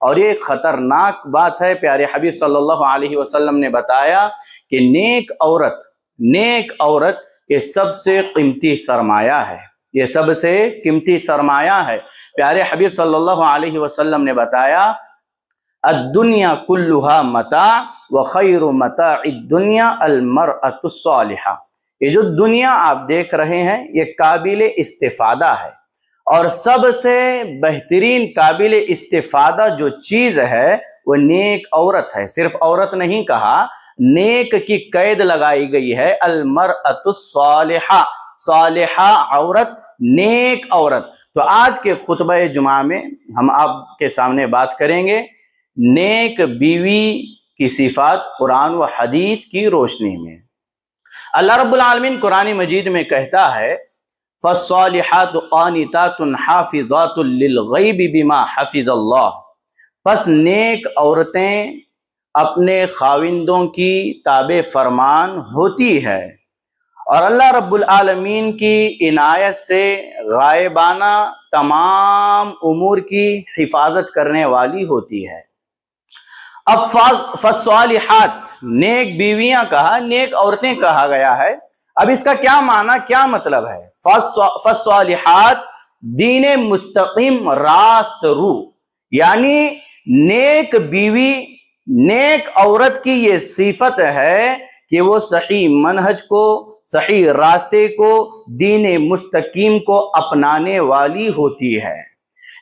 اور یہ خطرناک بات ہے۔ پیارے حبیب صلی اللہ علیہ وسلم نے بتایا کہ نیک عورت یہ سب سے قیمتی سرمایہ ہے، یہ سب سے قیمتی سرمایہ ہے۔ پیارے حبیب صلی اللہ علیہ وسلم نے بتایا الدنیا کلھا متاع وخیر متاع الدنیا المرأة الصالحہ۔ یہ جو دنیا آپ دیکھ رہے ہیں یہ قابل استفادہ ہے، اور سب سے بہترین قابل استفادہ جو چیز ہے وہ نیک عورت ہے۔ صرف عورت نہیں کہا، نیک کی قید لگائی گئی ہے، المرأة الصالحہ، صالحہ عورت، نیک عورت۔ تو آج کے خطبہ جمعہ میں ہم آپ کے سامنے بات کریں گے نیک بیوی کی صفات قرآن و حدیث کی روشنی میں۔ اللہ رب العالمین قرآن مجید میں کہتا ہے فالصالحات قانتات حافظات للغیب بما حفظ اللہ، پس نیک عورتیں اپنے خاوندوں کی تابع فرمان ہوتی ہے اور اللہ رب العالمین کی عنایت سے غائبانہ تمام امور کی حفاظت کرنے والی ہوتی ہے۔ اب فالصالحات نیک بیویاں کہا، نیک عورتیں کہا گیا ہے۔ اب اس کا کیا معنی، کیا مطلب ہے؟ فالصالحات دین مستقیم، راست رو، یعنی نیک بیوی، نیک عورت کی یہ صفت ہے کہ وہ صحیح منہج کو، صحیح راستے کو، دین مستقیم کو اپنانے والی ہوتی ہے۔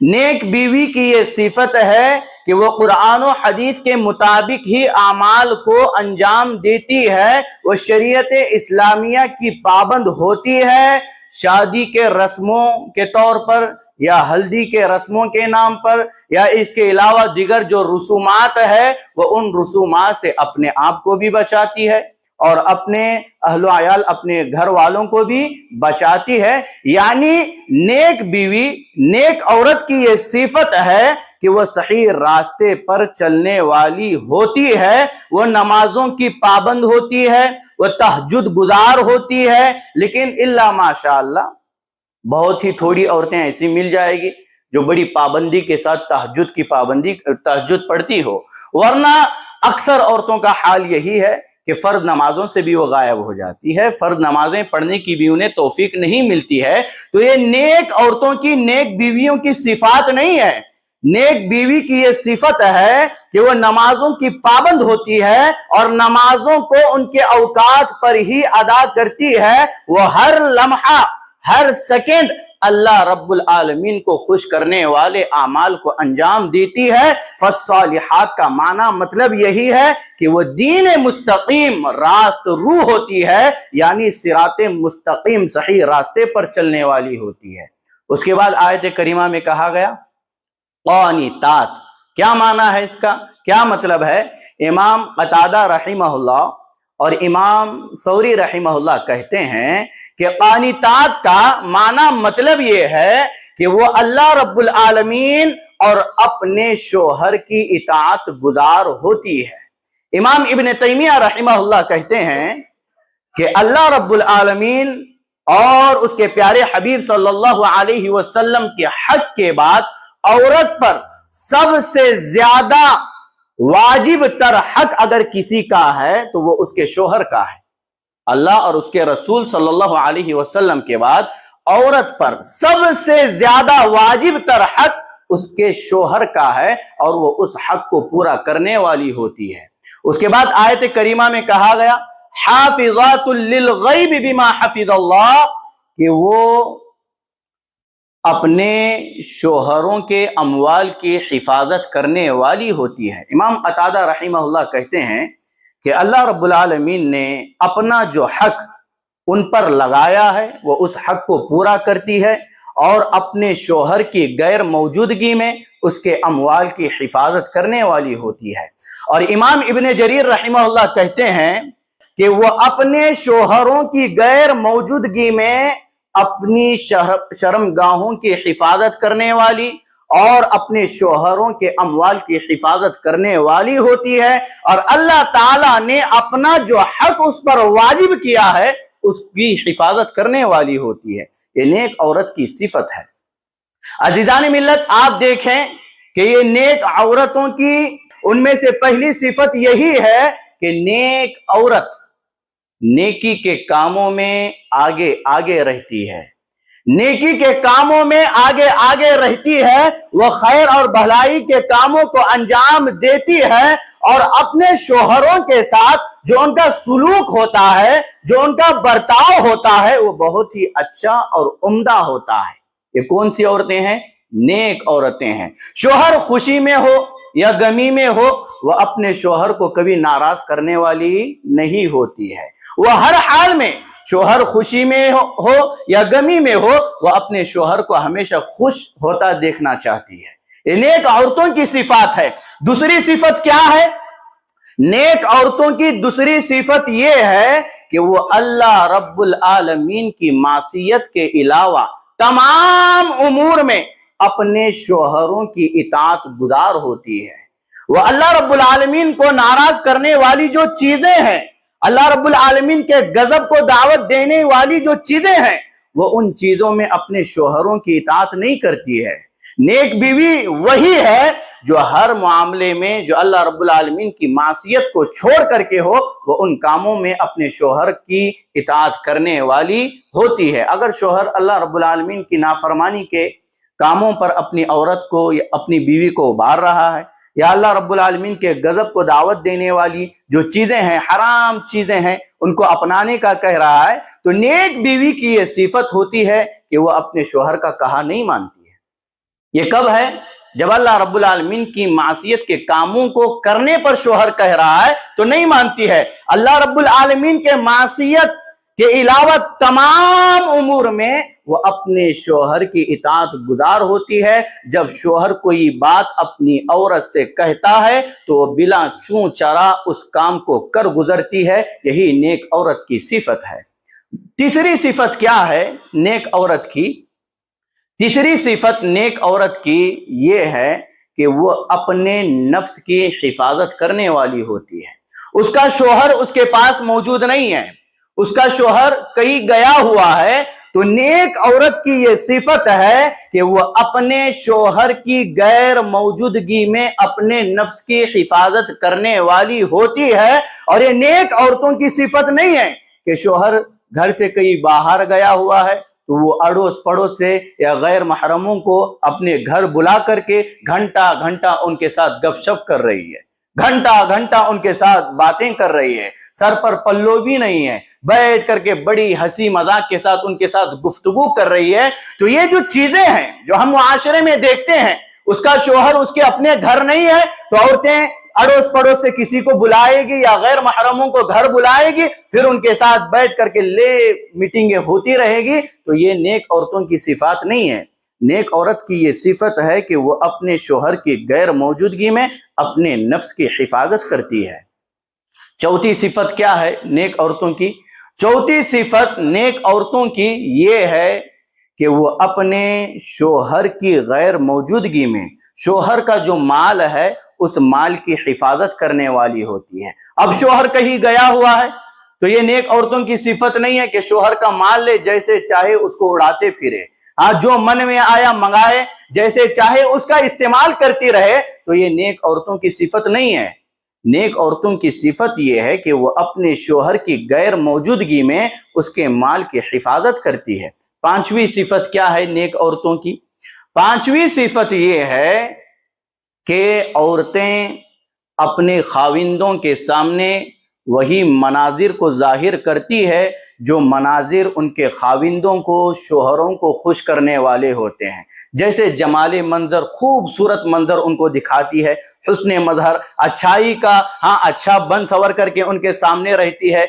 نیک بیوی کی یہ صفت ہے کہ وہ قرآن و حدیث کے مطابق ہی اعمال کو انجام دیتی ہے، وہ شریعت اسلامیہ کی پابند ہوتی ہے۔ شادی کے رسموں کے طور پر یا ہلدی کے رسموں کے نام پر یا اس کے علاوہ دیگر جو رسومات ہے وہ ان رسومات سے اپنے آپ کو بھی بچاتی ہے اور اپنے اہل و عیال، اپنے گھر والوں کو بھی بچاتی ہے۔ یعنی نیک بیوی، نیک عورت کی یہ صفت ہے کہ وہ صحیح راستے پر چلنے والی ہوتی ہے، وہ نمازوں کی پابند ہوتی ہے، وہ تہجد گزار ہوتی ہے، لیکن الا ماشاءاللہ بہت ہی تھوڑی عورتیں ایسی مل جائے گی جو بڑی پابندی کے ساتھ تہجد پڑھتی ہو، ورنہ اکثر عورتوں کا حال یہی ہے کہ فرض نمازوں سے بھی وہ غائب ہو جاتی ہے، فرض نمازیں پڑھنے کی بھی انہیں توفیق نہیں ملتی ہے۔ تو یہ نیک عورتوں کی، نیک بیویوں کی صفات نہیں ہے۔ نیک بیوی کی یہ صفت ہے کہ وہ نمازوں کی پابند ہوتی ہے اور نمازوں کو ان کے اوقات پر ہی ادا کرتی ہے، وہ ہر لمحہ، ہر سیکنڈ اللہ رب العالمین کو خوش کرنے والے اعمال کو انجام دیتی ہے۔ فالصالحات کا معنی مطلب یہی ہے کہ وہ دین مستقیم، راست رو ہوتی ہے، یعنی صراط مستقیم، صحیح راستے پر چلنے والی ہوتی ہے۔ اس کے بعد آیت کریمہ میں کہا گیا قانتات، کیا معنی ہے اس کا، کیا مطلب ہے؟ امام قتادہ رحمہ اللہ اور امام ثوری رحمہ اللہ کہتے ہیں کہ قانتات کا معنی مطلب یہ ہے کہ وہ اللہ رب العالمین اور اپنے شوہر کی اطاعت گزار ہوتی ہے۔ امام ابن تیمیہ رحمہ اللہ کہتے ہیں کہ اللہ رب العالمین اور اس کے پیارے حبیب صلی اللہ علیہ وسلم کے حق کے بعد عورت پر سب سے زیادہ واجب تر حق اگر کسی کا ہے تو وہ اس کے شوہر کا ہے۔ اللہ اور اس کے رسول صلی اللہ علیہ وسلم کے بعد عورت پر سب سے زیادہ واجب تر حق اس کے شوہر کا ہے اور وہ اس حق کو پورا کرنے والی ہوتی ہے۔ اس کے بعد آیت کریمہ میں کہا گیا حافظات للغیب بما حفظ اللہ، کہ وہ اپنے شوہروں کے اموال کی حفاظت کرنے والی ہوتی ہے۔ امام قتادہ رحمہ اللہ کہتے ہیں کہ اللہ رب العالمین نے اپنا جو حق ان پر لگایا ہے وہ اس حق کو پورا کرتی ہے اور اپنے شوہر کی غیر موجودگی میں اس کے اموال کی حفاظت کرنے والی ہوتی ہے۔ اور امام ابن جریر رحمہ اللہ کہتے ہیں کہ وہ اپنے شوہروں کی غیر موجودگی میں اپنی شرمگاہوں کی حفاظت کرنے والی اور اپنے شوہروں کے اموال کی حفاظت کرنے والی ہوتی ہے، اور اللہ تعالیٰ نے اپنا جو حق اس پر واجب کیا ہے اس کی حفاظت کرنے والی ہوتی ہے۔ یہ نیک عورت کی صفت ہے۔ عزیزان ملت، آپ دیکھیں کہ یہ نیک عورتوں کی ان میں سے پہلی صفت یہی ہے کہ نیک عورت نیکی کے کاموں میں آگے آگے رہتی ہے، نیکی کے کاموں میں آگے آگے رہتی ہے، وہ خیر اور بھلائی کے کاموں کو انجام دیتی ہے، اور اپنے شوہروں کے ساتھ جو ان کا سلوک ہوتا ہے، جو ان کا برتاؤ ہوتا ہے، وہ بہت ہی اچھا اور عمدہ ہوتا ہے۔ یہ کون سی عورتیں ہیں؟ نیک عورتیں ہیں۔ شوہر خوشی میں ہو یا غمی میں ہو، وہ اپنے شوہر کو کبھی ناراض کرنے والی نہیں ہوتی ہے۔ وہ ہر حال میں، شوہر خوشی میں ہو یا غمی میں ہو، وہ اپنے شوہر کو ہمیشہ خوش ہوتا دیکھنا چاہتی ہے۔ یہ نیک عورتوں کی صفات ہے۔ دوسری صفت کیا ہے؟ نیک عورتوں کی دوسری صفت یہ ہے کہ وہ اللہ رب العالمین کی معصیت کے علاوہ تمام امور میں اپنے شوہروں کی اطاعت گزار ہوتی ہے۔ وہ اللہ رب العالمین کو ناراض کرنے والی جو چیزیں ہیں، اللہ رب العالمین کے غضب کو دعوت دینے والی جو چیزیں ہیں، وہ ان چیزوں میں اپنے شوہروں کی اطاعت نہیں کرتی ہے۔ نیک بیوی وہی ہے جو ہر معاملے میں جو اللہ رب العالمین کی معصیت کو چھوڑ کر کے ہو، وہ ان کاموں میں اپنے شوہر کی اطاعت کرنے والی ہوتی ہے۔ اگر شوہر اللہ رب العالمین کی نافرمانی کے کاموں پر اپنی عورت کو یا اپنی بیوی کو ابھار رہا ہے، یا اللہ رب العالمین کے غضب کو دعوت دینے والی جو چیزیں ہیں، حرام چیزیں ہیں، ان کو اپنانے کا کہہ رہا ہے، تو نیک بیوی کی یہ صفت ہوتی ہے کہ وہ اپنے شوہر کا کہا نہیں مانتی ہے۔ یہ کب ہے؟ جب اللہ رب العالمین کی معصیت کے کاموں کو کرنے پر شوہر کہہ رہا ہے تو نہیں مانتی ہے۔ اللہ رب العالمین کے معصیت کے علاوہ تمام امور میں وہ اپنے شوہر کی اطاعت گزار ہوتی ہے۔ جب شوہر کوئی بات اپنی عورت سے کہتا ہے تو وہ بلا چوں چرا اس کام کو کر گزرتی ہے۔ یہی نیک عورت کی صفت ہے۔ تیسری صفت کیا ہے نیک عورت کی؟ تیسری صفت نیک عورت کی یہ ہے کہ وہ اپنے نفس کی حفاظت کرنے والی ہوتی ہے۔ اس کا شوہر اس کے پاس موجود نہیں ہے، اس کا شوہر کہیں گیا ہوا ہے، تو نیک عورت کی یہ صفت ہے کہ وہ اپنے شوہر کی غیر موجودگی میں اپنے نفس کی حفاظت کرنے والی ہوتی ہے۔ اور یہ نیک عورتوں کی صفت نہیں ہے کہ شوہر گھر سے کہیں باہر گیا ہوا ہے تو وہ اڑوس پڑوس سے یا غیر محرموں کو اپنے گھر بلا کر کے گھنٹہ گھنٹہ ان کے ساتھ گپ شپ کر رہی ہے، گھنٹہ گھنٹہ ان کے ساتھ باتیں کر رہی ہے، سر پر پلو بھی نہیں ہے، بیٹھ کر کے بڑی ہنسی مذاق کے ساتھ ان کے ساتھ گفتگو کر رہی ہے۔ تو یہ جو چیزیں ہیں جو ہم معاشرے میں دیکھتے ہیں، اس کا شوہر اس کے اپنے گھر نہیں ہے تو عورتیں اڑوس پڑوس سے کسی کو بلائے گی یا غیر محرموں کو گھر بلائے گی، پھر ان کے ساتھ بیٹھ کر کے میٹنگیں ہوتی رہے گی۔ تو یہ نیک عورتوں کی صفات نہیں ہے۔ نیک عورت کی یہ صفت ہے کہ وہ اپنے شوہر کی غیر موجودگی میں اپنے نفس کی حفاظت کرتی ہے۔ چوتھی صفت کیا ہے نیک عورتوں کی؟ چوتھی صفت نیک عورتوں کی یہ ہے کہ وہ اپنے شوہر کی غیر موجودگی میں شوہر کا جو مال ہے اس مال کی حفاظت کرنے والی ہوتی ہے۔ اب شوہر کہیں گیا ہوا ہے تو یہ نیک عورتوں کی صفت نہیں ہے کہ شوہر کا مال لے جیسے چاہے اس کو اڑاتے پھرے، جو من میں آیا منگائے، جیسے چاہے اس کا استعمال کرتی رہے، تو یہ نیک عورتوں کی صفت نہیں ہے۔ نیک عورتوں کی صفت یہ ہے کہ وہ اپنے شوہر کی غیر موجودگی میں اس کے مال کی حفاظت کرتی ہے۔ پانچویں صفت کیا ہے نیک عورتوں کی؟ پانچویں صفت یہ ہے کہ عورتیں اپنے خاوندوں کے سامنے وہی مناظر کو ظاہر کرتی ہے جو مناظر ان کے خاوندوں کو، شوہروں کو خوش کرنے والے ہوتے ہیں۔ جیسے جمال منظر، خوبصورت منظر ان کو دکھاتی ہے، حسن مظہر، اچھائی کا اچھا بن سور کر کے ان کے سامنے رہتی ہے۔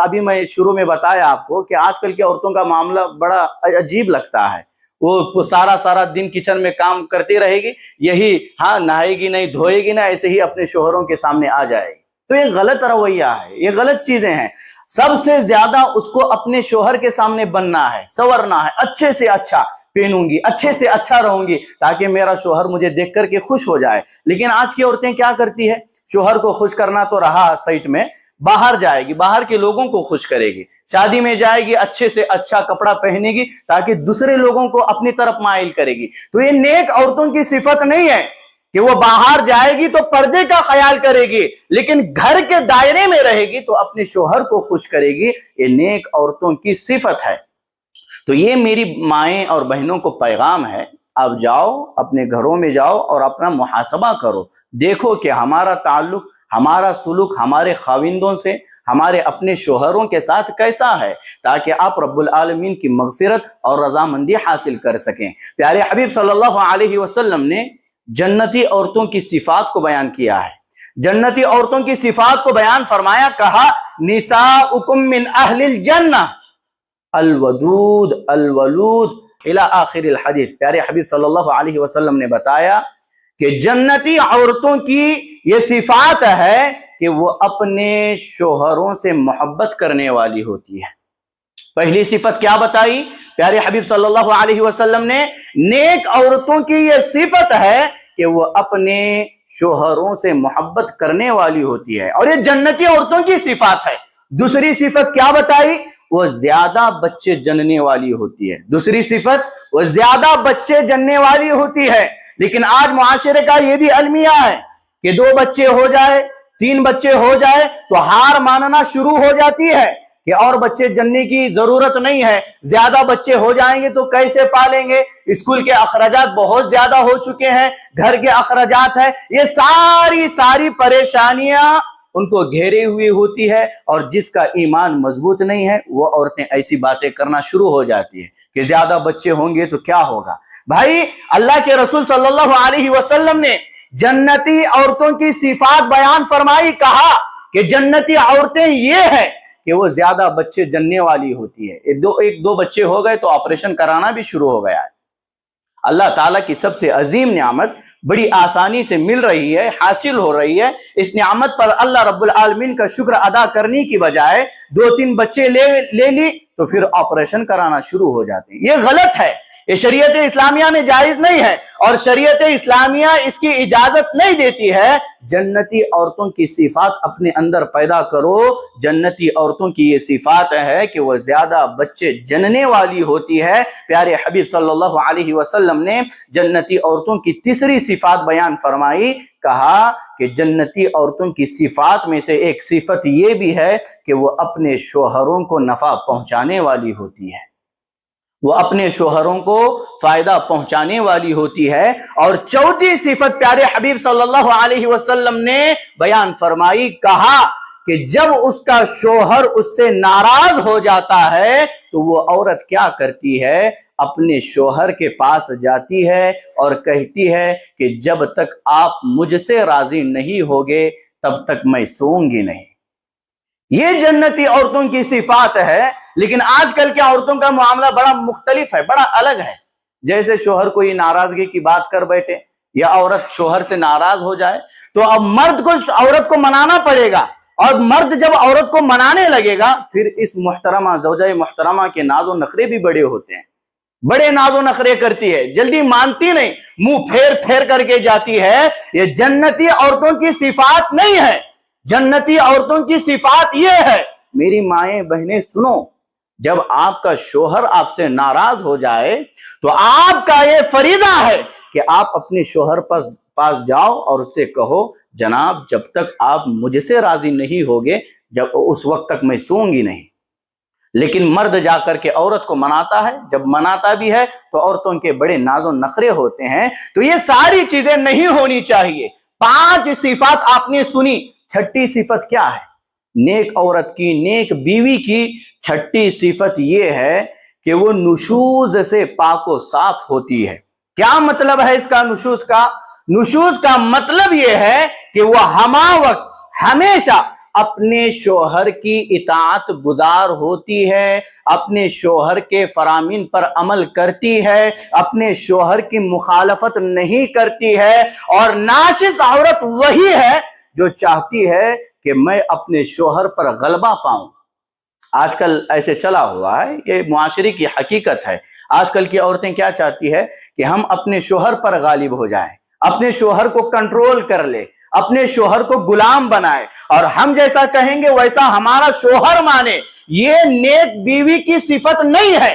ابھی میں شروع میں بتایا آپ کو کہ آج کل کی عورتوں کا معاملہ بڑا عجیب لگتا ہے۔ وہ سارا دن کچن میں کام کرتی رہے گی، یہی نہائے گی نہیں، دھوئے گی نہ، ایسے ہی اپنے شوہروں کے سامنے آ جائے گی۔ تو یہ غلط رویہ ہے، یہ غلط چیزیں ہیں۔ سب سے زیادہ اس کو اپنے شوہر کے سامنے بننا ہے، سورنا ہے، اچھے سے اچھا پہنوں گی، اچھے سے اچھا رہوں گی تاکہ میرا شوہر مجھے دیکھ کر کے خوش ہو جائے۔ لیکن آج کی عورتیں کیا کرتی ہے؟ شوہر کو خوش کرنا تو رہا سائٹ میں، باہر جائے گی، باہر کے لوگوں کو خوش کرے گی، شادی میں جائے گی، اچھے سے اچھا کپڑا پہنے گی تاکہ دوسرے لوگوں کو اپنی طرف مائل کرے گی۔ تو یہ نیک عورتوں کی صفت نہیں ہے کہ وہ باہر جائے گی تو پردے کا خیال کرے گی، لیکن گھر کے دائرے میں رہے گی تو اپنے شوہر کو خوش کرے گی۔ یہ نیک عورتوں کی صفت ہے۔ تو یہ میری مائیں اور بہنوں کو پیغام ہے، آپ جاؤ اپنے گھروں میں جاؤ اور اپنا محاسبہ کرو، دیکھو کہ ہمارا تعلق، ہمارا سلوک ہمارے خاوندوں سے، ہمارے اپنے شوہروں کے ساتھ کیسا ہے، تاکہ آپ رب العالمین کی مغفرت اور رضامندی حاصل کر سکیں۔ پیارے حبیب صلی اللہ علیہ وسلم نے جنتی عورتوں کی صفات کو بیان کیا ہے، جنتی عورتوں کی صفات کو بیان فرمایا، کہا نساؤکم من اہل الجنہ الودود الولود الی آخر الحدیث۔ پیارے حبیب صلی اللہ علیہ وسلم نے بتایا کہ جنتی عورتوں کی یہ صفات ہے کہ وہ اپنے شوہروں سے محبت کرنے والی ہوتی ہے۔ پہلی صفت کیا بتائی پیارے حبیب صلی اللہ علیہ وسلم نے؟ نیک عورتوں کی یہ صفت ہے کہ وہ اپنے شوہروں سے محبت کرنے والی ہوتی ہے، اور یہ جنتی عورتوں کی صفات ہے۔ دوسری صفت کیا بتائی؟ وہ زیادہ بچے جننے والی ہوتی ہے۔ دوسری صفت وہ زیادہ بچے جننے والی ہوتی ہے۔ لیکن آج معاشرے کا یہ بھی المیہ ہے کہ 2 بچے ہو جائے، 3 بچے ہو جائے تو ہار ماننا شروع ہو جاتی ہے کہ اور بچے جننے کی ضرورت نہیں ہے، زیادہ بچے ہو جائیں گے تو کیسے پالیں گے، اسکول کے اخراجات بہت زیادہ ہو چکے ہیں، گھر کے اخراجات ہیں، یہ ساری پریشانیاں ان کو گھیرے ہوئی ہوتی ہے، اور جس کا ایمان مضبوط نہیں ہے وہ عورتیں ایسی باتیں کرنا شروع ہو جاتی ہیں کہ زیادہ بچے ہوں گے تو کیا ہوگا۔ بھائی اللہ کے رسول صلی اللہ علیہ وسلم نے جنتی عورتوں کی صفات بیان فرمائی، کہا کہ جنتی عورتیں یہ ہے کہ وہ زیادہ بچے جننے والی ہوتی ہے۔ ایک دو بچے ہو گئے تو آپریشن کرانا بھی شروع ہو گیا ہے۔ اللہ تعالیٰ کی سب سے عظیم نعمت بڑی آسانی سے مل رہی ہے، حاصل ہو رہی ہے، اس نعمت پر اللہ رب العالمین کا شکر ادا کرنے کی بجائے 2-3 بچے لے لی تو پھر آپریشن کرانا شروع ہو جاتے ہیں۔ یہ غلط ہے، یہ شریعت اسلامیہ میں جائز نہیں ہے، اور شریعت اسلامیہ اس کی اجازت نہیں دیتی ہے۔ جنتی عورتوں کی صفات اپنے اندر پیدا کرو۔ جنتی عورتوں کی یہ صفات ہے کہ وہ زیادہ بچے جننے والی ہوتی ہے۔ پیارے حبیب صلی اللہ علیہ وسلم نے جنتی عورتوں کی تیسری صفات بیان فرمائی، کہا کہ جنتی عورتوں کی صفات میں سے ایک صفت یہ بھی ہے کہ وہ اپنے شوہروں کو نفع پہنچانے والی ہوتی ہے، وہ اپنے شوہروں کو فائدہ پہنچانے والی ہوتی ہے۔ اور چوتھی صفت پیارے حبیب صلی اللہ علیہ وسلم نے بیان فرمائی، کہا کہ جب اس کا شوہر اس سے ناراض ہو جاتا ہے تو وہ عورت کیا کرتی ہے؟ اپنے شوہر کے پاس جاتی ہے اور کہتی ہے کہ جب تک آپ مجھ سے راضی نہیں ہوگے تب تک میں سوؤں گی نہیں۔ یہ جنتی عورتوں کی صفات ہے۔ لیکن آج کل کے عورتوں کا معاملہ بڑا مختلف ہے، بڑا الگ ہے۔ جیسے شوہر کوئی ناراضگی کی بات کر بیٹھے یا عورت شوہر سے ناراض ہو جائے تو اب مرد کو عورت کو منانا پڑے گا، اور مرد جب عورت کو منانے لگے گا پھر اس محترمہ زوجہ محترمہ کے ناز و نخرے بھی بڑے ہوتے ہیں، بڑے ناز و نخرے کرتی ہے، جلدی مانتی نہیں، منہ پھیر کر کے جاتی ہے۔ یہ جنتی عورتوں کی صفات نہیں ہے۔ جنتی عورتوں کی صفات یہ ہے، میری مائیں بہنیں سنو، جب آپ کا شوہر آپ سے ناراض ہو جائے تو آپ کا یہ فریضہ ہے کہ آپ اپنے شوہر پاس جاؤ اور اس سے کہو جناب جب تک آپ مجھ سے راضی نہیں ہوگے جب اس وقت تک میں سوؤں گی نہیں۔ لیکن مرد جا کر کے عورت کو مناتا ہے، جب مناتا بھی ہے تو عورتوں کے بڑے ناز و نخرے ہوتے ہیں۔ تو یہ ساری چیزیں نہیں ہونی چاہیے۔ 5 صفات آپ نے سنی، چھٹی صفت کیا ہے؟ نیک عورت کی، نیک بیوی کی چھٹی صفت یہ ہے کہ وہ نشوز سے پاک و صاف ہوتی ہے۔ کیا مطلب ہے اس کا نشوز کا؟ نشوز کا مطلب یہ ہے کہ وہ ہمہ وقت ہمیشہ اپنے شوہر کی اطاعت گزار ہوتی ہے، اپنے شوہر کے فرامین پر عمل کرتی ہے، اپنے شوہر کی مخالفت نہیں کرتی ہے، اور ناشز عورت وہی ہے جو چاہتی ہے کہ میں اپنے شوہر پر غلبہ پاؤں۔ آج کل ایسے چلا ہوا ہے، یہ معاشرے کی حقیقت ہے۔ آج کل کی عورتیں کیا چاہتی ہے کہ ہم اپنے شوہر پر غالب ہو جائیں، اپنے شوہر کو کنٹرول کر لے، اپنے شوہر کو غلام بنائے، اور ہم جیسا کہیں گے ویسا ہمارا شوہر مانے۔ یہ نیک بیوی کی صفت نہیں ہے۔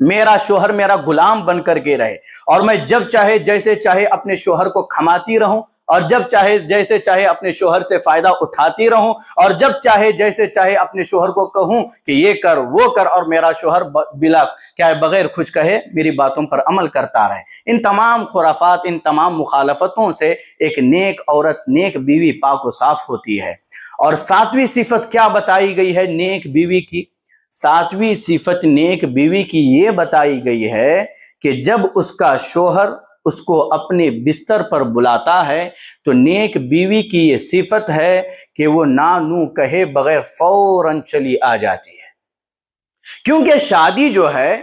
میرا شوہر میرا غلام بن کر کے رہے، اور میں جب چاہے جیسے چاہے اپنے شوہر کو کھماتی رہوں، اور جب چاہے جیسے چاہے اپنے شوہر سے فائدہ اٹھاتی رہوں، اور جب چاہے جیسے چاہے اپنے شوہر کو کہوں کہ یہ کر وہ کر، اور میرا شوہر بغیر کچھ کہے میری باتوں پر عمل کرتا رہے۔ ان تمام خرافات، ان تمام مخالفتوں سے ایک نیک عورت، نیک بیوی پاک و صاف ہوتی ہے۔ اور ساتویں صفت کیا بتائی گئی ہے نیک بیوی کی؟ ساتویں صفت نیک بیوی کی یہ بتائی گئی ہے کہ جب اس کا شوہر اس کو اپنے بستر پر بلاتا ہے تو نیک بیوی کی یہ صفت ہے کہ وہ نا نو کہے بغیر فوراً چلی آ جاتی ہے۔ کیونکہ شادی جو ہے،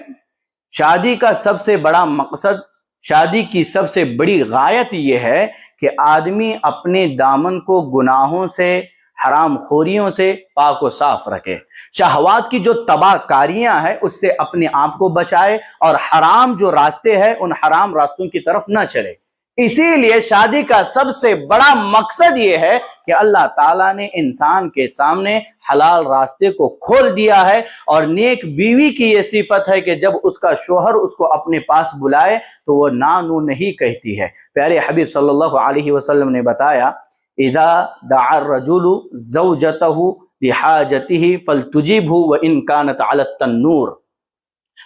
شادی کا سب سے بڑا مقصد، شادی کی سب سے بڑی غایت یہ ہے کہ آدمی اپنے دامن کو گناہوں سے، حرام خوریوں سے پاک و صاف رکھے، شہوات کی جو تباہ کاریاں ہیں اس سے اپنے آپ کو بچائے، اور حرام جو راستے ہیں ان حرام راستوں کی طرف نہ چلے۔ اسی لیے شادی کا سب سے بڑا مقصد یہ ہے کہ اللہ تعالیٰ نے انسان کے سامنے حلال راستے کو کھول دیا ہے، اور نیک بیوی کی یہ صفت ہے کہ جب اس کا شوہر اس کو اپنے پاس بلائے تو وہ نا نو نہیں کہتی ہے۔ پیارے حبیب صلی اللہ علیہ وسلم نے بتایا، اذا دعا الرجل زوجته لحاجته فلتجبه وان كانت على التنور۔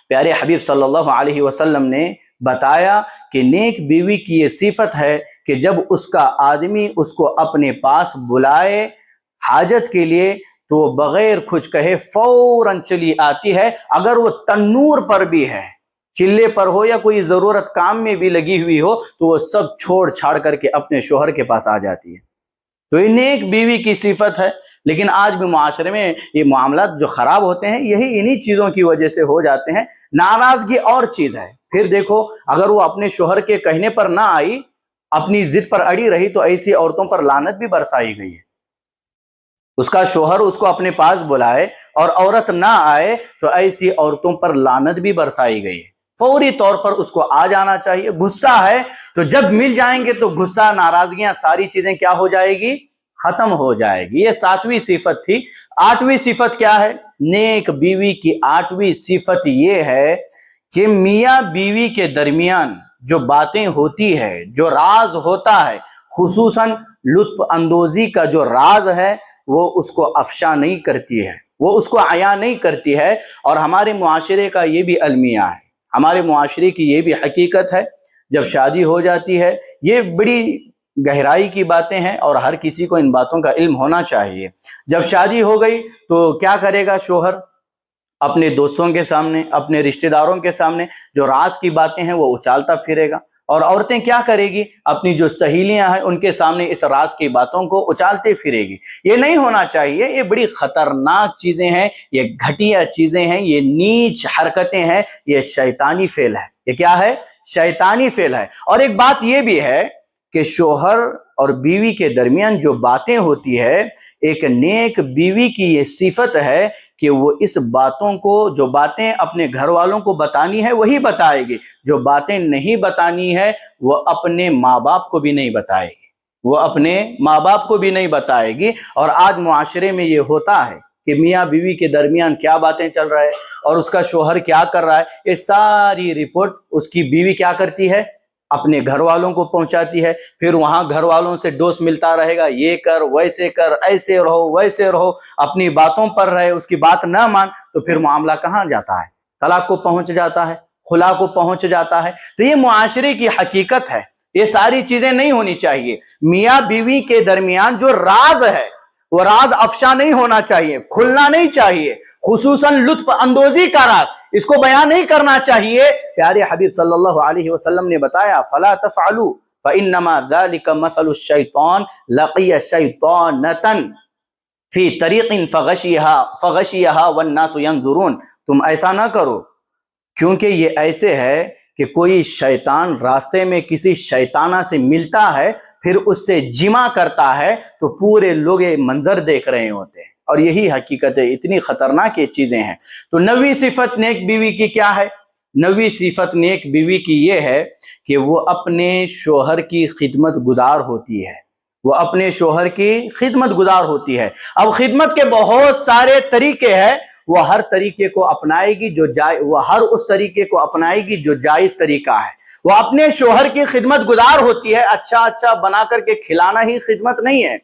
پیارے حبیب صلی اللہ علیہ وسلم نے بتایا کہ نیک بیوی کی یہ صفت ہے کہ جب اس کا آدمی اس کو اپنے پاس بلائے حاجت کے لیے تو وہ بغیر کچھ کہے فوراً چلی آتی ہے، اگر وہ تنور پر بھی ہے، چلے پر ہو، یا کوئی ضرورت کام میں بھی لگی ہوئی ہو، تو وہ سب چھوڑ چھاڑ کر کے اپنے شوہر کے پاس آ جاتی ہے۔ تو یہ نیک بیوی کی صفت ہے۔ لیکن آج بھی معاشرے میں یہ معاملات جو خراب ہوتے ہیں یہی انہی چیزوں کی وجہ سے ہو جاتے ہیں۔ ناراضگی اور چیز ہے، پھر دیکھو اگر وہ اپنے شوہر کے کہنے پر نہ آئی، اپنی ضد پر اڑی رہی، تو ایسی عورتوں پر لعنت بھی برسائی گئی ہے۔ اس کا شوہر اس کو اپنے پاس بلائے اور عورت نہ آئے تو ایسی عورتوں پر لعنت بھی برسائی گئی ہے۔ فوری طور پر اس کو آ جانا چاہیے۔ غصہ ہے تو جب مل جائیں گے تو غصہ، ناراضگیاں، ساری چیزیں کیا ہو جائے گی؟ ختم ہو جائے گی۔ یہ ساتویں صفت تھی۔ آٹھویں صفت کیا ہے نیک بیوی کی؟ آٹھویں صفت یہ ہے کہ میاں بیوی کے درمیان جو باتیں ہوتی ہے، جو راز ہوتا ہے، خصوصاً لطف اندوزی کا جو راز ہے، وہ اس کو افشا نہیں کرتی ہے، وہ اس کو عیاں نہیں کرتی ہے۔ اور ہمارے معاشرے کا یہ بھی المیہ ہے، ہمارے معاشرے کی یہ بھی حقیقت ہے۔ جب شادی ہو جاتی ہے، یہ بڑی گہرائی کی باتیں ہیں اور ہر کسی کو ان باتوں کا علم ہونا چاہیے۔ جب شادی ہو گئی تو کیا کرے گا شوہر؟ اپنے دوستوں کے سامنے، اپنے رشتہ داروں کے سامنے جو راز کی باتیں ہیں وہ اچالتا پھرے گا، اور عورتیں کیا کرے گی؟ اپنی جو سہیلیاں ہیں ان کے سامنے اس راز کی باتوں کو اچالتے پھرے گی۔ یہ نہیں ہونا چاہیے، یہ بڑی خطرناک چیزیں ہیں، یہ گھٹیا چیزیں ہیں، یہ نیچ حرکتیں ہیں، یہ شیطانی فعل ہے۔ یہ کیا ہے؟ شیطانی فعل ہے۔ اور ایک بات یہ بھی ہے کہ شوہر اور بیوی کے درمیان جو باتیں ہوتی ہے، ایک نیک بیوی کی یہ صفت ہے کہ وہ اس باتوں کو، جو باتیں اپنے گھر والوں کو بتانی ہے وہی بتائے گی، جو باتیں نہیں بتانی ہے وہ اپنے ماں باپ کو بھی نہیں بتائے گی، وہ اپنے ماں باپ کو بھی نہیں بتائے گی۔ اور آج معاشرے میں یہ ہوتا ہے کہ میاں بیوی کے درمیان کیا باتیں چل رہا ہے اور اس کا شوہر کیا کر رہا ہے، یہ ساری رپورٹ اس کی بیوی کیا کرتی ہے؟ اپنے گھر والوں کو پہنچاتی ہے۔ پھر وہاں گھر والوں سے ڈوس ملتا رہے گا، یہ کر، ویسے کر، ایسے رہو، ویسے رہو، اپنی باتوں پر رہے، اس کی بات نہ مان، تو پھر معاملہ کہاں جاتا ہے؟ طلاق کو پہنچ جاتا ہے، خلا کو پہنچ جاتا ہے۔ تو یہ معاشرے کی حقیقت ہے، یہ ساری چیزیں نہیں ہونی چاہیے۔ میاں بیوی کے درمیان جو راز ہے وہ راز افشا نہیں ہونا چاہیے، کھلنا نہیں چاہیے، خصوصاً لطف اندوزی کا راز اس کو بیان نہیں کرنا چاہیے۔ پیارے حبیب صلی اللہ علیہ وسلم نے بتایا، فلا تفعلوا فانما ذلك مثل الشیطان لقی شیطانۃ فی طریق فغشیها والناس ينظرون۔ تم ایسا نہ کرو، کیونکہ یہ ایسے ہے کہ کوئی شیطان راستے میں کسی شیطانہ سے ملتا ہے، پھر اس سے جمع کرتا ہے، تو پورے لوگ یہ منظر دیکھ رہے ہوتے ہیں۔ اور یہی حقیقت ہے، اتنی خطرناک یہ چیزیں ہیں۔ تو 9ویں صفت نیک بیوی کی کیا ہے؟ 9ویں صفت نیک بیوی کی یہ ہے کہ وہ اپنے شوہر کی خدمت گزار ہوتی ہے، وہ اپنے شوہر کی خدمت گزار ہوتی ہے۔ اب خدمت کے بہت سارے طریقے ہیں، وہ ہر طریقے کو اپنائے گی وہ ہر اس طریقے کو اپنائے گی جو جائز طریقہ ہے۔ وہ اپنے شوہر کی خدمت گزار ہوتی ہے۔ اچھا بنا کر کے کھلانا ہی خدمت نہیں ہے،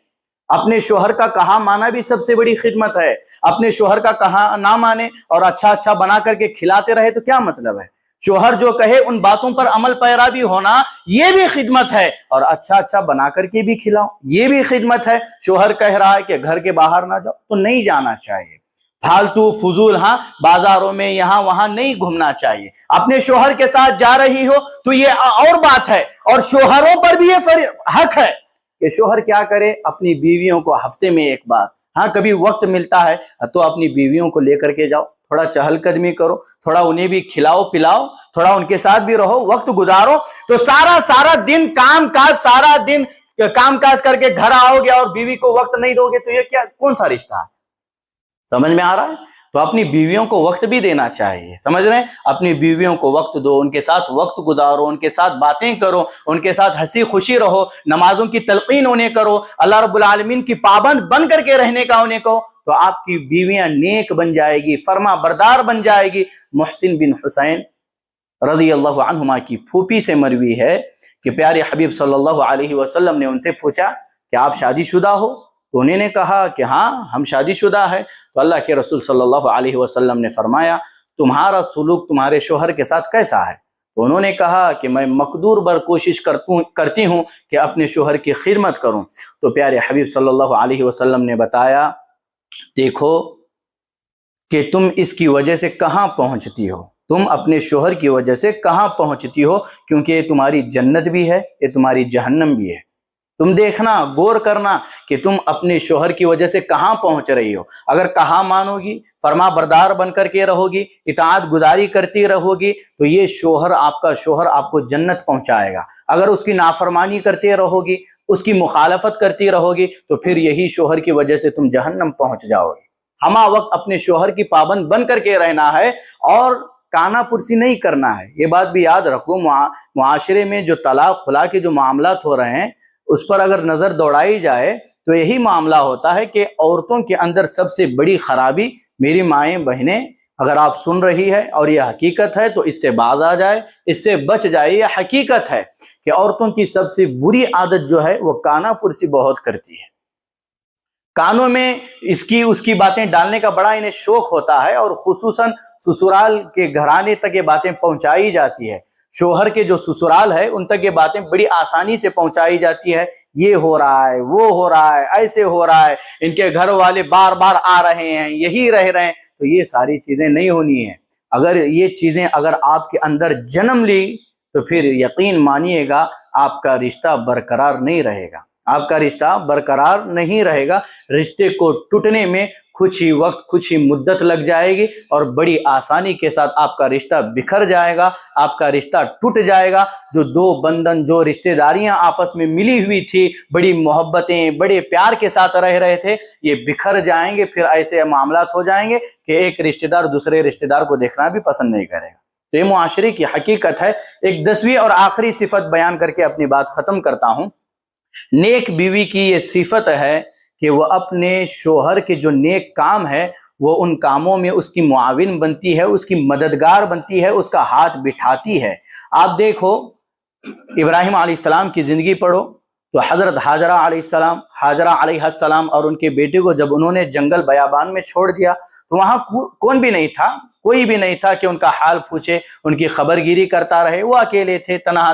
اپنے شوہر کا کہا مانا بھی سب سے بڑی خدمت ہے۔ اپنے شوہر کا کہا نہ مانے اور اچھا بنا کر کے کھلاتے رہے تو کیا مطلب ہے؟ شوہر جو کہے ان باتوں پر عمل پیرا بھی ہونا یہ بھی خدمت ہے، اور اچھا بنا کر کے بھی کھلاؤ یہ بھی خدمت ہے۔ شوہر کہہ رہا ہے کہ گھر کے باہر نہ جاؤ تو نہیں جانا چاہیے، فالتو فضول بازاروں میں یہاں وہاں نہیں گھومنا چاہیے۔ اپنے شوہر کے ساتھ جا رہی ہو تو یہ اور بات ہے، اور شوہروں پر بھی یہ حق ہے کہ شوہر کیا کرے، اپنی بیویوں کو ہفتے میں ایک بار کبھی وقت ملتا ہے تو اپنی بیویوں کو لے کر کے جاؤ، تھوڑا چہل قدمی کرو، تھوڑا انہیں بھی کھلاؤ پلاؤ، تھوڑا ان کے ساتھ بھی رہو، وقت گزارو۔ تو سارا دن سارا دن کام کاج کر کے گھر آؤ گے اور بیوی کو وقت نہیں دو گے تو یہ کون سا رشتہ ہے؟ سمجھ میں آ رہا ہے؟ تو اپنی بیویوں کو وقت بھی دینا چاہیے، سمجھ رہے ہیں؟ اپنی بیویوں کو وقت دو، ان کے ساتھ وقت گزارو، ان کے ساتھ باتیں کرو، ان کے ساتھ ہنسی خوشی رہو، نمازوں کی تلقین انہیں کرو، اللہ رب العالمین کی پابند بن کر کے رہنے کا انہیں کہو، تو آپ کی بیویاں نیک بن جائے گی، فرما بردار بن جائے گی۔ محسن بن حسین رضی اللہ عنہما کی پھوپھی سے مروی ہے کہ پیارے حبیب صلی اللہ علیہ وسلم نے ان سے پوچھا کہ آپ شادی شدہ ہو؟ تو انہوں نے کہا کہ ہاں ہم شادی شدہ ہے۔ تو اللہ کے رسول صلی اللہ علیہ وسلم نے فرمایا تمہارا سلوک تمہارے شوہر کے ساتھ کیسا ہے؟ تو انہوں نے کہا کہ میں مقدور بر کوشش کرتی ہوں کہ اپنے شوہر کی خدمت کروں۔ تو پیارے حبیب صلی اللہ علیہ وسلم نے بتایا دیکھو کہ تم اس کی وجہ سے کہاں پہنچتی ہو، تم اپنے شوہر کی وجہ سے کہاں پہنچتی ہو، کیونکہ یہ تمہاری جنت بھی ہے یہ تمہاری جہنم بھی ہے۔ تم دیکھنا غور کرنا کہ تم اپنے شوہر کی وجہ سے کہاں پہنچ رہی ہو۔ اگر کہاں مانو گی، فرما بردار بن کر کے رہو گی، اطاعت گزاری کرتی رہو گی تو یہ شوہر آپ کو جنت پہنچائے گا۔ اگر اس کی نافرمانی کرتے رہو گی، اس کی مخالفت کرتی رہو گی تو پھر یہی شوہر کی وجہ سے تم جہنم پہنچ جاؤ گے۔ ہمہ وقت اپنے شوہر کی پابند بن کر کے رہنا ہے اور کانا پرسی نہیں کرنا ہے۔ یہ بات بھی یاد رکھو، معاشرے میں جو طلاق خلا کے جو معاملات ہو رہے ہیں اس پر اگر نظر دوڑائی جائے تو یہی معاملہ ہوتا ہے کہ عورتوں کے اندر سب سے بڑی خرابی، میری مائیں بہنیں اگر آپ سن رہی ہے اور یہ حقیقت ہے تو اس سے باز آ جائے، اس سے بچ جائے۔ یہ حقیقت ہے کہ عورتوں کی سب سے بری عادت جو ہے وہ کانا پرسی بہت کرتی ہے، کانوں میں اس کی باتیں ڈالنے کا بڑا انہیں شوق ہوتا ہے، اور خصوصاً سسرال کے گھرانے تک یہ باتیں پہنچائی جاتی ہے۔ شوہر کے جو سسرال ہے ان تک یہ باتیں بڑی آسانی سے پہنچائی جاتی ہے، یہ ہو رہا ہے وہ ہو رہا ہے ایسے ہو رہا ہے، ان کے گھر والے بار بار آ رہے ہیں یہی رہ رہے ہیں۔ تو یہ ساری چیزیں نہیں ہونی ہیں۔ اگر یہ چیزیں اگر آپ کے اندر جنم لی تو پھر یقین مانیے گا آپ کا رشتہ برقرار نہیں رہے گا، آپ کا رشتہ برقرار نہیں رہے گا۔ رشتے کو ٹوٹنے میں کچھ ہی وقت کچھ ہی مدت لگ جائے گی اور بڑی آسانی کے ساتھ آپ کا رشتہ بکھر جائے گا، آپ کا رشتہ ٹوٹ جائے گا۔ جو دو بندن، جو رشتہ داریاں آپس میں ملی ہوئی تھی، بڑی محبتیں بڑے پیار کے ساتھ رہ رہے تھے، یہ بکھر جائیں گے۔ پھر ایسے معاملات ہو جائیں گے کہ ایک رشتہ دار دوسرے رشتہ دار کو دیکھنا بھی پسند نہیں کرے گا۔ تو یہ معاشرے کی حقیقت ہے۔ ایک 10ویں اور آخری صفت بیان کر کے اپنی بات ختم کرتا ہوں۔ نیک بیوی کی یہ صفت ہے کہ وہ اپنے شوہر کے جو نیک کام ہے وہ ان کاموں میں اس کی معاون بنتی ہے، اس کی مددگار بنتی ہے، اس کا ہاتھ بٹھاتی ہے۔ آپ دیکھو ابراہیم علیہ السلام کی زندگی پڑھو تو حضرت حاجرہ علیہ السلام اور ان کے بیٹے کو جب انہوں نے جنگل بیابان میں چھوڑ دیا تو وہاں کون بھی نہیں تھا، کوئی بھی نہیں تھا کہ ان کا حال پوچھے، ان کی خبر گیری کرتا رہے۔ وہ اکیلے تھے، تنہا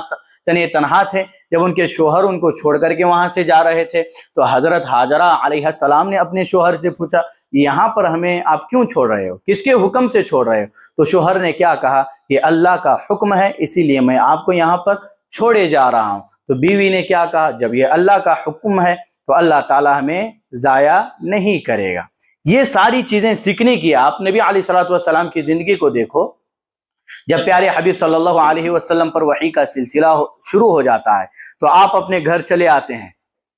تھے۔ جب ان کے شوہر ان کو چھوڑ کر کے وہاں سے جا رہے تھے تو حضرت حاجرہ علیہ السلام نے اپنے شوہر سے پوچھا یہاں پر ہمیں آپ کیوں چھوڑ رہے ہو، کس کے حکم سے چھوڑ رہے ہو؟ تو شوہر نے کیا کہا، یہ اللہ کا حکم ہے اسی لیے میں آپ کو یہاں پر چھوڑے جا رہا ہوں۔ تو بیوی نے کیا کہا، جب یہ اللہ کا حکم ہے تو اللہ تعالی ہمیں ضائع نہیں کرے گا۔ یہ ساری چیزیں سیکھنے کی آپ نبی علیہ الصلوۃ والسلام کی زندگی کو دیکھو۔ جب پیارے حبیب صلی اللہ علیہ وسلم پر وحی کا سلسلہ شروع ہو جاتا ہے تو آپ اپنے گھر چلے آتے ہیں،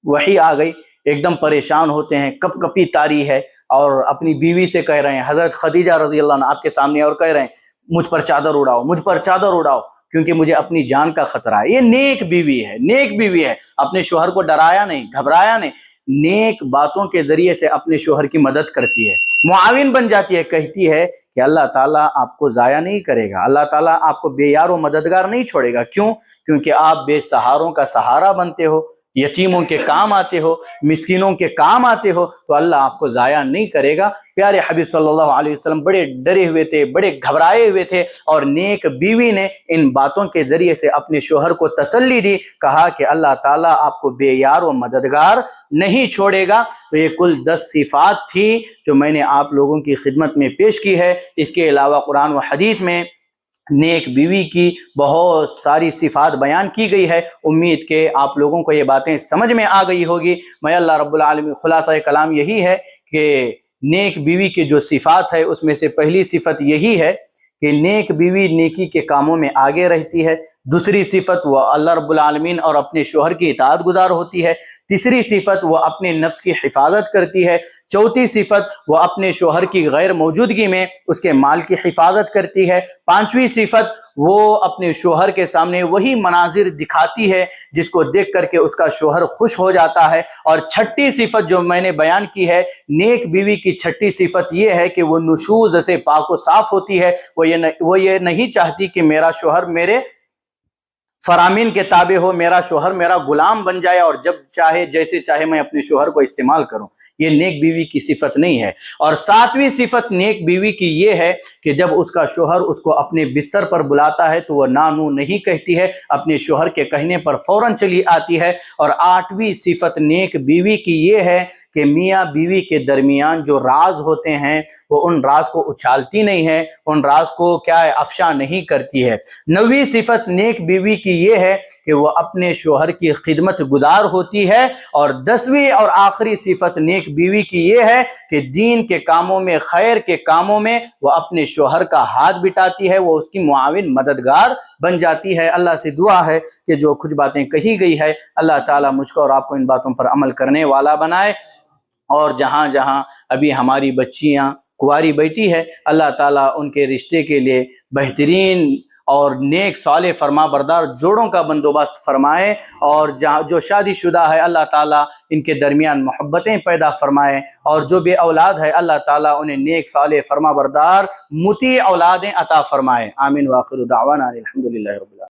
وحی آ گئی، ایک دم پریشان ہوتے ہیں، کپ کپی تاری ہے، اور اپنی بیوی سے کہہ رہے ہیں، حضرت خدیجہ رضی اللہ عنہ آپ کے سامنے، اور کہہ رہے ہیں مجھ پر چادر اڑاؤ، مجھ پر چادر اڑاؤ، کیونکہ مجھے اپنی جان کا خطرہ ہے۔ یہ نیک بیوی ہے، نیک بیوی ہے، اپنے شوہر کو ڈرایا نہیں، گھبرایا نہیں، نیک باتوں کے ذریعے سے اپنے شوہر کی مدد کرتی ہے، معاون بن جاتی ہے، کہتی ہے کہ اللہ تعالیٰ آپ کو ضائع نہیں کرے گا، اللہ تعالیٰ آپ کو بے یار و مددگار نہیں چھوڑے گا۔ کیوں؟ کیونکہ آپ بے سہاروں کا سہارا بنتے ہو، یتیموں کے کام آتے ہو، مسکینوں کے کام آتے ہو، تو اللہ آپ کو ضائع نہیں کرے گا۔ پیارے حبیب صلی اللہ علیہ وسلم بڑے ڈرے ہوئے تھے، بڑے گھبرائے ہوئے تھے، اور نیک بیوی نے ان باتوں کے ذریعے سے اپنے شوہر کو تسلی دی، کہا کہ اللہ تعالیٰ آپ کو بے یار و مددگار نہیں چھوڑے گا۔ تو یہ کل 10 صفات تھی جو میں نے آپ لوگوں کی خدمت میں پیش کی ہے۔ اس کے علاوہ قرآن و حدیث میں نیک بیوی کی بہت ساری صفات بیان کی گئی ہے۔ امید کہ آپ لوگوں کو یہ باتیں سمجھ میں آ گئی ہوگی۔ میں اللہ رب العالمین خلاصہ کلام یہی ہے کہ نیک بیوی کی جو صفات ہے اس میں سے پہلی صفت یہی ہے کہ نیک بیوی نیکی کے کاموں میں آگے رہتی ہے۔ دوسری صفت وہ اللہ رب العالمین اور اپنے شوہر کی اطاعت گزار ہوتی ہے۔ تیسری صفت وہ اپنے نفس کی حفاظت کرتی ہے۔ چوتھی صفت وہ اپنے شوہر کی غیر موجودگی میں اس کے مال کی حفاظت کرتی ہے۔ پانچویں صفت وہ اپنے شوہر کے سامنے وہی مناظر دکھاتی ہے جس کو دیکھ کر کے اس کا شوہر خوش ہو جاتا ہے۔ اور چھٹی صفت جو میں نے بیان کی ہے، نیک بیوی کی چھٹی صفت یہ ہے کہ وہ نشوز سے پاک و صاف ہوتی ہے۔ وہ یہ نہیں چاہتی کہ میرا شوہر میرے فرامین کے تابع ہو، میرا شوہر میرا غلام بن جائے اور جب چاہے جیسے چاہے میں اپنے شوہر کو استعمال کروں۔ یہ نیک بیوی کی صفت نہیں ہے۔ اور ساتویں صفت نیک بیوی کی یہ ہے کہ جب اس کا شوہر اس کو اپنے بستر پر بلاتا ہے تو وہ نانو نہیں کہتی ہے، اپنے شوہر کے کہنے پر فوراً چلی آتی ہے۔ اور آٹھویں صفت نیک بیوی کی یہ ہے کہ میاں بیوی کے درمیان جو راز ہوتے ہیں وہ ان راز کو اچھالتی نہیں ہے، ان راز کو افشا نہیں کرتی ہے۔ نویں صفت نیک بیوی کی یہ ہے کہ وہ اپنے شوہر کی خدمت گزار ہوتی ہے۔ اور 10ویں اور آخری صفت نیک بیوی کی یہ ہے کہ دین کے کاموں میں، خیر کے کاموں میں وہ اپنے شوہر کا ہاتھ بٹاتی ہے، وہ اس کی معاون مددگار بن جاتی ہے۔ اللہ سے دعا ہے کہ جو کچھ باتیں کہی گئی ہے اللہ تعالیٰ مجھ کو اور آپ کو ان باتوں پر عمل کرنے والا بنائے، اور جہاں جہاں ابھی ہماری بچیاں کنواری بیٹی ہے اللہ تعالیٰ ان کے رشتے کے لیے بہترین اور نیک صالح فرما بردار جوڑوں کا بندوبست فرمائے، اور جو شادی شدہ ہے اللہ تعالیٰ ان کے درمیان محبتیں پیدا فرمائے، اور جو بے اولاد ہے اللہ تعالیٰ انہیں نیک صالح فرما بردار مطیع اولادیں عطا فرمائے۔ آمین۔ وآخر دعوانا الحمدللہ رب العالمین۔